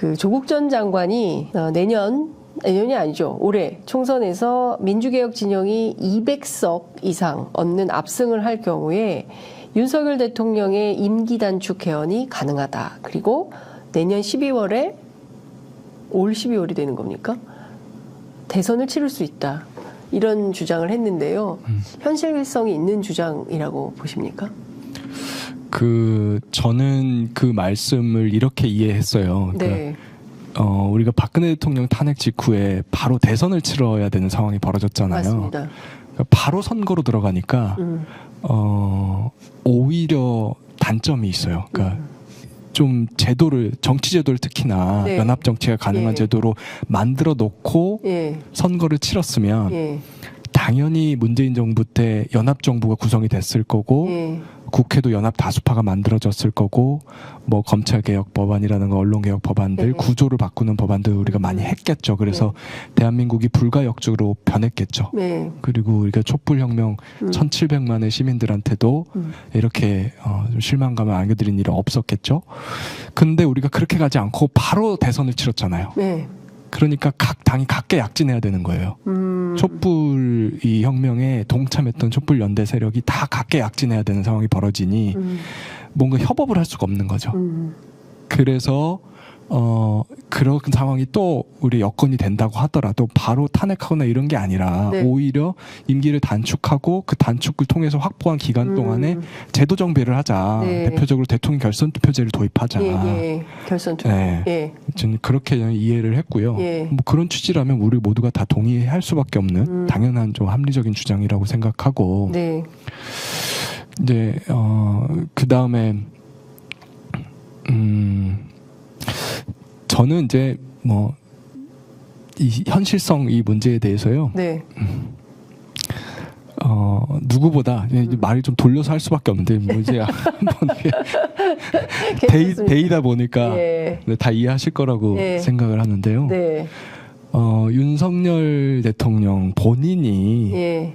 그 조국 전 장관이 내년이 아니죠. 올해 총선에서 민주개혁 진영이 200석 이상 얻는 압승을 할 경우에 윤석열 대통령의 임기 단축 개헌이 가능하다. 그리고 내년 12월에 올 12월이 되는 겁니까? 대선을 치를 수 있다. 이런 주장을 했는데요. 현실성이 있는 주장이라고 보십니까? 저는 그 말씀을 이렇게 이해했어요. 네. 그러니까 우리가 박근혜 대통령 탄핵 직후에 바로 대선을 치러야 되는 상황이 벌어졌잖아요. 맞습니다. 그러니까 바로 선거로 들어가니까 오히려 단점이 있어요. 그러니까 좀 제도를 정치 제도를 특히나 네. 연합 정치가 가능한 예. 제도로 만들어 놓고 예. 선거를 치렀으면 예. 당연히 문재인 정부 때 연합 정부가 구성이 됐을 거고 예. 국회도 연합 다수파가 만들어졌을 거고 뭐 검찰개혁 법안이라든가 언론개혁 법안들 네. 구조를 바꾸는 법안들 우리가 많이 했겠죠. 그래서 대한민국이 불가역적으로 변했겠죠. 네. 그리고 우리가 촛불혁명 1700만의 시민들한테도 이렇게 좀 실망감을 안겨드린 일은 없었겠죠. 근데 우리가 그렇게 가지 않고 바로 대선을 치렀잖아요. 네. 그러니까 각 당이 각계 약진해야 되는 거예요. 촛불 이 혁명에 동참했던 촛불 연대 세력이 다 각계 약진해야 되는 상황이 벌어지니 뭔가 협업을 할 수가 없는 거죠. 그래서 그런 상황이 또 우리 여건이 된다고 하더라도 바로 탄핵하거나 이런 게 아니라 네. 오히려 임기를 단축하고 그 단축을 통해서 확보한 기간 동안에 제도 정비를 하자. 네. 대표적으로 대통령 결선 투표제를 도입하자. 예. 결선 투표. 네. 예. 저는 그렇게 이해를 했고요. 예. 뭐 그런 취지라면 우리 모두가 다 동의할 수밖에 없는 당연한 좀 합리적인 주장이라고 생각하고 네. 이제 그 다음에 저는 이제 뭐 이 현실성 이 문제에 대해서요. 네. 누구보다 말을 좀 돌려서 할 수밖에 없는데 뭐 이제 한번 괜찮습니다. 데이다 보니까 예. 다 이해하실 거라고 예. 생각을 하는데요. 네. 윤석열 대통령 본인이 예.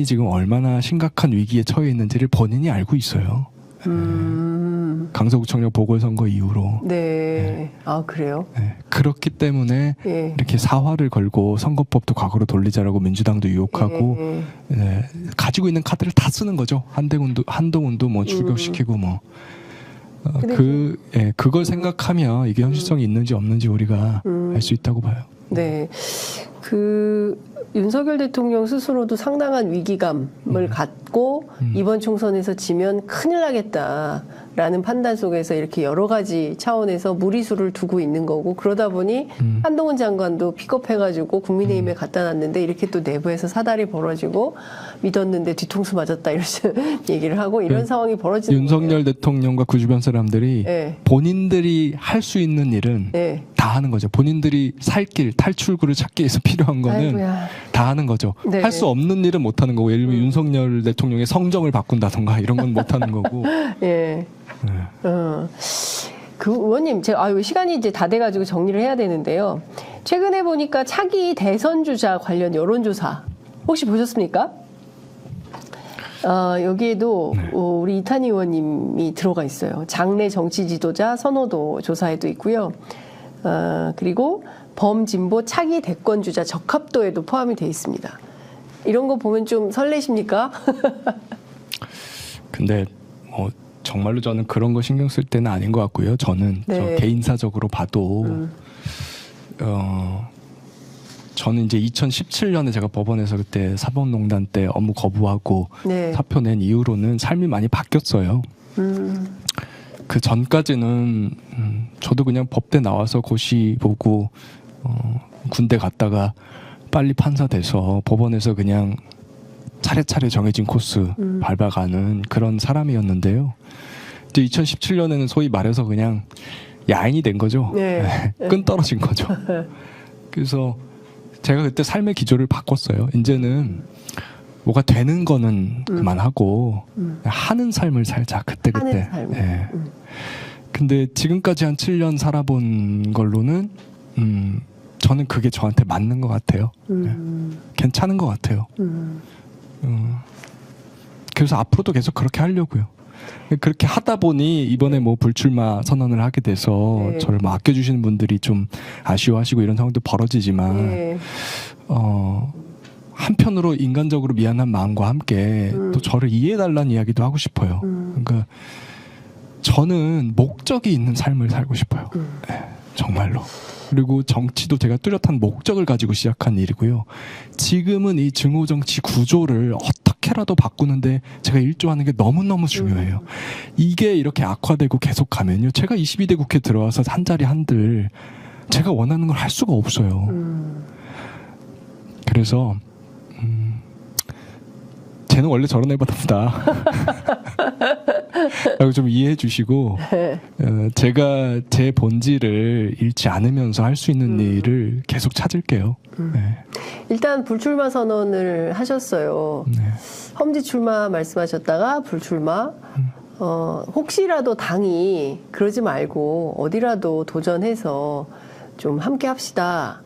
지금 얼마나 심각한 위기에 처해 있는지를 본인이 알고 있어요. 강서구청장 보궐선거 이후로. 네. 아, 그래요? 네. 그렇기 때문에 예. 이렇게 사활을 걸고 선거법도 과거로 돌리자라고 민주당도 유혹하고 예. 네. 가지고 있는 카드를 다 쓰는 거죠. 한동훈도 뭐 출격시키고 뭐. 그걸 생각하면 이게 현실성이 있는지 없는지 우리가 알 수 있다고 봐요. 네. 윤석열 대통령 스스로도 상당한 위기감을 갖고 이번 총선에서 지면 큰일 나겠다라는 판단 속에서 이렇게 여러 가지 차원에서 무리수를 두고 있는 거고 그러다 보니 한동훈 장관도 픽업해가지고 국민의힘에 갖다 놨는데 이렇게 또 내부에서 사달이 벌어지고 믿었는데 뒤통수 맞았다 이런 얘기를 하고 이런 상황이 벌어지는 윤석열 대통령과 그 주변 사람들이 네. 본인들이 할 수 있는 일은 네. 다 하는 거죠. 본인들이 살 길, 탈출구를 찾기 위해서 필요한 거는 아이고야. 다 하는 거죠. 네. 할 수 없는 일은 못 하는 거고 예를 들면 윤석열 대통령의 성정을 바꾼다던가 이런 건 못 하는 거고. 예. 네. 그 의원님, 제가 시간이 이제 다 돼가지고 정리를 해야 되는데요. 최근에 보니까 차기 대선 주자 관련 여론조사 혹시 보셨습니까? 여기에도 우리 이탄희 의원님이 들어가 있어요. 장내 정치 지도자 선호도 조사에도 있고요. 그리고 범진보 차기 대권 주자 적합도에도 포함이 되어 있습니다. 이런 거 보면 좀 설레십니까? 근데 뭐 정말로 저는 그런 거 신경 쓸 때는 아닌 것 같고요. 저는 네. 저 개인사적으로 봐도 저는 이제 2017년에 제가 법원에서 그때 사법농단 때 업무 거부하고 네. 사표 낸 이후로는 삶이 많이 바뀌었어요. 그 전까지는 저도 그냥 법대 나와서 고시 보고 군대 갔다가 빨리 판사 돼서 법원에서 그냥 차례차례 정해진 코스 밟아가는 그런 사람이었는데요. 이제 2017년에는 소위 말해서 그냥 야인이 된 거죠. 네. 끈 떨어진 거죠. 그래서 제가 그때 삶의 기조를 바꿨어요. 이제는 뭐가 되는 거는 그만하고 하는 삶을 살자. 그때. 하는 삶. 네. 근데 지금까지 한 7년 살아본 걸로는 저는 그게 저한테 맞는 것 같아요. 네. 괜찮은 것 같아요. 그래서 앞으로도 계속 그렇게 하려고요. 그렇게 하다 보니 이번에 뭐 불출마 선언을 하게 돼서 네. 저를 뭐 아껴주시는 분들이 좀 아쉬워하시고 이런 상황도 벌어지지만 예. 한편으로 인간적으로 미안한 마음과 함께 또 저를 이해해달라는 이야기도 하고 싶어요. 그러니까 저는 목적이 있는 삶을 살고 싶어요. 네, 정말로. 그리고 정치도 제가 뚜렷한 목적을 가지고 시작한 일이고요. 지금은 이 증오정치 구조를 어떻게라도 바꾸는데 제가 일조하는 게 너무너무 중요해요. 이게 이렇게 악화되고 계속 가면요. 제가 22대 국회 들어와서 한 자리 한들 제가 원하는 걸 할 수가 없어요. 그래서 쟤는 원래 저런 애보다 라고 좀 이해해 주시고 제가 제 본질을 잃지 않으면서 할 수 있는 일을 계속 찾을게요. 네. 일단 불출마 선언을 하셨어요. 네. 험지 출마 말씀하셨다가 불출마. 혹시라도 당이 그러지 말고 어디라도 도전해서 좀 함께 합시다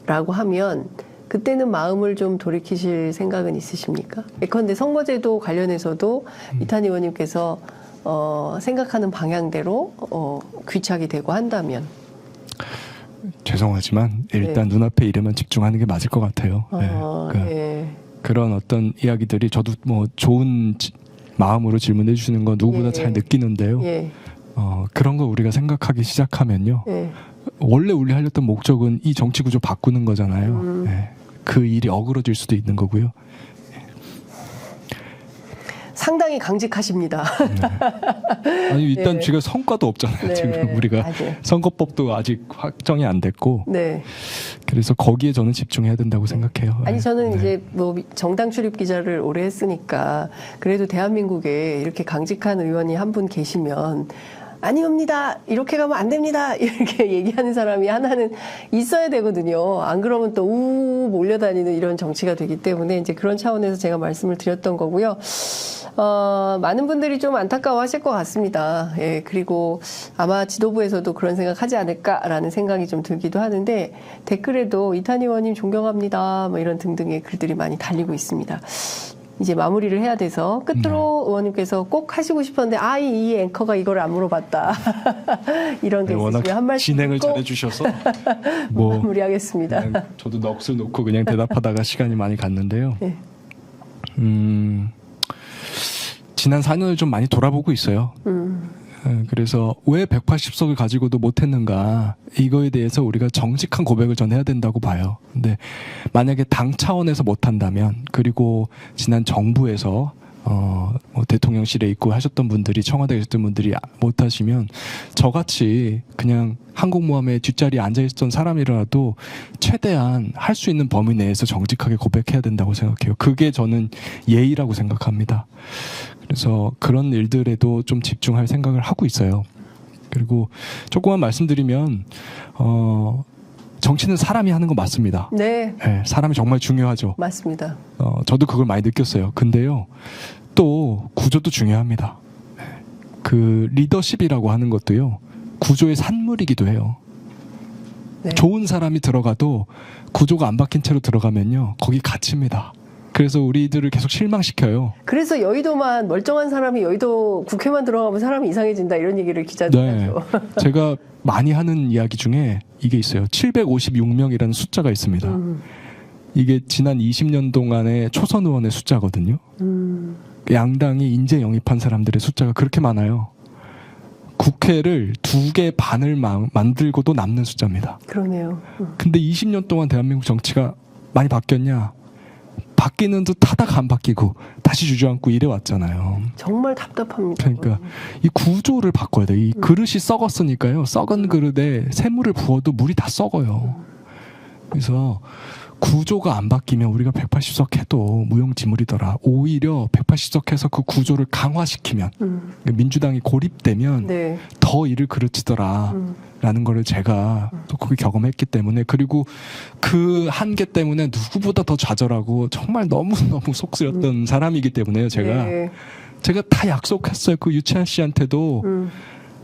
라고 하면 그때는 마음을 좀 돌이키실 생각은 있으십니까? 예컨대 선거제도 관련해서도 이탄 의원님께서 생각하는 방향대로 귀착이 되고 한다면 죄송하지만 일단 눈앞에 일에만 집중하는 게 맞을 것 같아요. 네. 그러니까 예. 그런 어떤 이야기들이 저도 뭐 좋은 마음으로 질문해 주시는 건 누구보다 예. 잘 느끼는데요. 예. 그런 거 우리가 생각하기 시작하면요. 예. 원래 우리 하려던 목적은 이 정치 구조 바꾸는 거잖아요. 네. 그 일이 어그러질 수도 있는 거고요. 상당히 강직하십니다. 네. 아니 일단 네. 지금 성과도 없잖아요. 네. 지금 우리가 맞아요. 선거법도 아직 확정이 안 됐고 네. 그래서 거기에 저는 집중해야 된다고 생각해요. 아니 저는 네. 이제 뭐 정당 출입 기자를 오래 했으니까 그래도 대한민국에 이렇게 강직한 의원이 한 분 계시면 아니옵니다. 이렇게 가면 안 됩니다. 이렇게 얘기하는 사람이 하나는 있어야 되거든요. 안 그러면 또 우 몰려다니는 이런 정치가 되기 때문에 이제 그런 차원에서 제가 말씀을 드렸던 거고요. 많은 분들이 좀 안타까워하실 것 같습니다. 예, 그리고 아마 지도부에서도 그런 생각하지 않을까라는 생각이 좀 들기도 하는데 댓글에도 이탄 의원님 존경합니다. 뭐 이런 등등의 글들이 많이 달리고 있습니다. 이제 마무리를 해야 돼서 끝으로 의원님께서 꼭 하시고 싶었는데 이 앵커가 이걸 안 물어봤다. 이런 게 네, 워낙 있으시면 한 말씀 진행을 꼭 잘해주셔서 뭐 마무리하겠습니다. 그냥 저도 넋을 놓고 그냥 대답하다가 시간이 많이 갔는데요. 네. 지난 4년을 좀 많이 돌아보고 있어요. 그래서 왜 180석을 가지고도 못했는가 이거에 대해서 우리가 정직한 고백을 전 해야 된다고 봐요. 근데 만약에 당 차원에서 못한다면 그리고 지난 정부에서 뭐 대통령실에 있고 하셨던 분들이 청와대에 있었던 분들이 못하시면 저같이 그냥 항공모함의 뒷자리에 앉아있었던 사람이라도 최대한 할 수 있는 범위 내에서 정직하게 고백해야 된다고 생각해요. 그게 저는 예의라고 생각합니다. 그래서 그런 일들에도 좀 집중할 생각을 하고 있어요. 그리고 조금만 말씀드리면 정치는 사람이 하는 거 맞습니다. 네, 네, 사람이 정말 중요하죠. 맞습니다. 저도 그걸 많이 느꼈어요. 근데요, 또 구조도 중요합니다. 그 리더십이라고 하는 것도요, 구조의 산물이기도 해요. 네. 좋은 사람이 들어가도 구조가 안 바뀐 채로 들어가면요, 거기 갇힙니다. 그래서 우리들을 계속 실망시켜요. 그래서 여의도만 멀쩡한 사람이 여의도 국회만 들어가면 사람이 이상해진다 이런 얘기를 기자들이 네. 하죠. 제가 많이 하는 이야기 중에 이게 있어요. 756명이라는 숫자가 있습니다. 이게 지난 20년 동안의 초선 의원의 숫자거든요. 양당이 인재 영입한 사람들의 숫자가 그렇게 많아요. 국회를 2개 반을 만들고도 남는 숫자입니다. 그러네요. 근데 20년 동안 대한민국 정치가 많이 바뀌었냐? 바뀌는 듯 하다가 안 바뀌고 다시 주저앉고 이래 왔잖아요. 정말 답답합니다. 그러니까 이 구조를 바꿔야 돼. 이 그릇이 썩었으니까요. 썩은 그릇에 새물을 부어도 물이 다 썩어요. 그래서 구조가 안 바뀌면 우리가 180석 해도 무용지물이더라. 오히려 180석 해서 그 구조를 강화시키면 민주당이 고립되면 네. 더 일을 그르치더라. 라는 거를 제가 또 그게 경험했기 때문에, 그리고 그 한계 때문에 누구보다 더 좌절하고 정말 너무너무 속 쓰렸던 사람이기 때문에요. 제가 네. 다 약속했어요. 그 유채한 씨한테도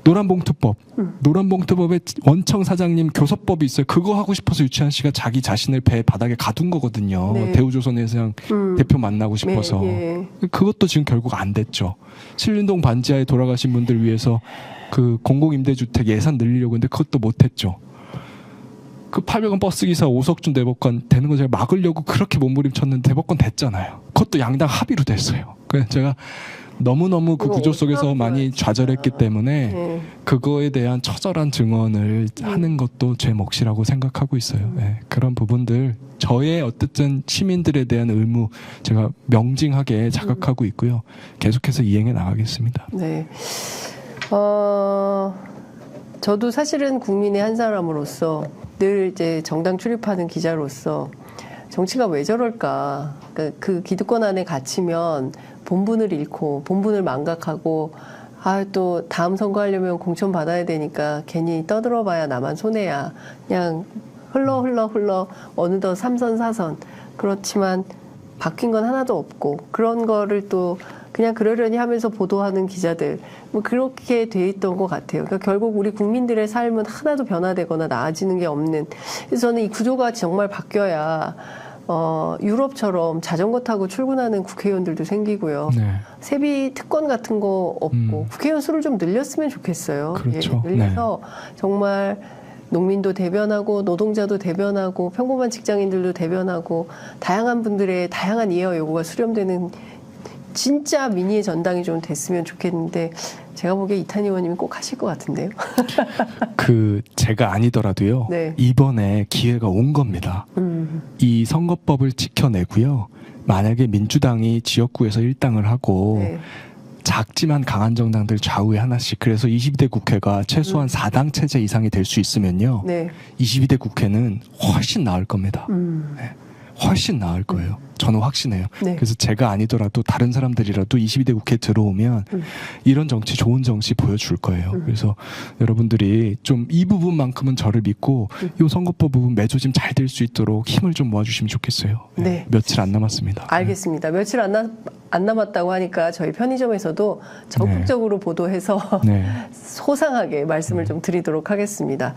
노란봉투법. 노란봉투법에 원청 사장님 교섭법이 있어요. 그거 하고 싶어서 유치한 씨가 자기 자신을 배 바닥에 가둔 거거든요. 네. 대우조선해상 대표 만나고 싶어서. 네, 예. 그것도 지금 결국 안 됐죠. 신림동 반지하에 돌아가신 분들 위해서 그 공공임대주택 예산 늘리려고 했는데 그것도 못했죠. 그 800원 버스기사 오석준 대법관 되는 거 제가 막으려고 그렇게 몸부림쳤는데 대법관 됐잖아요. 그것도 양당 합의로 됐어요. 그래서 제가 너무너무 그 구조 속에서 많이 좌절했기 때문에 네. 그거에 대한 처절한 증언을 하는 것도 제 몫이라고 생각하고 있어요. 네, 그런 부분들 저의 어쨌든 시민들에 대한 의무 제가 명징하게 자각하고 있고요. 계속해서 이행해 나가겠습니다. 네. 저도 사실은 국민의 한 사람으로서 늘 이제 정당 출입하는 기자로서 정치가 왜 저럴까? 그러니까 그 기득권 안에 갇히면 본분을 잃고 본분을 망각하고 또 다음 선거하려면 공천 받아야 되니까 괜히 떠들어봐야 나만 손해야. 그냥 흘러 어느덧 3선 4선. 그렇지만 바뀐 건 하나도 없고 그런 거를 또 그냥 그러려니 하면서 보도하는 기자들 뭐 그렇게 돼 있던 것 같아요. 그러니까 결국 우리 국민들의 삶은 하나도 변화되거나 나아지는 게 없는. 그래서 저는 이 구조가 정말 바뀌어야 유럽처럼 자전거 타고 출근하는 국회의원들도 생기고요. 네. 세비 특권 같은 거 없고 국회의원 수를 좀 늘렸으면 좋겠어요. 그렇죠. 예, 늘려서 정말 농민도 대변하고 노동자도 대변하고 평범한 직장인들도 대변하고 다양한 분들의 다양한 이해와 요구가 수렴되는 진짜 민의의 전당이 좀 됐으면 좋겠는데 제가 보기에 이탄희 의원님이 꼭 하실 것 같은데요. 그 제가 아니더라도요. 네. 이번에 기회가 온 겁니다. 이 선거법을 지켜내고요. 만약에 민주당이 지역구에서 일당을 하고 네. 작지만 강한 정당들 좌우에 하나씩 그래서 22대 국회가 최소한 4당 체제 이상이 될 수 있으면요. 네. 22대 국회는 훨씬 나을 겁니다. 네. 훨씬 나을 거예요. 저는 확신해요. 네. 그래서 제가 아니더라도 다른 사람들이라도 22대 국회에 들어오면 이런 정치, 좋은 정치 보여줄 거예요. 그래서 여러분들이 좀 이 부분만큼은 저를 믿고 이 선거법 부분 매조짐 잘 될 수 있도록 힘을 좀 모아주시면 좋겠어요. 네. 며칠 안 남았습니다. 알겠습니다. 며칠 안 남았다고 하니까 저희 편의점에서도 적극적으로 보도해서 네. 소상하게 말씀을 좀 드리도록 하겠습니다.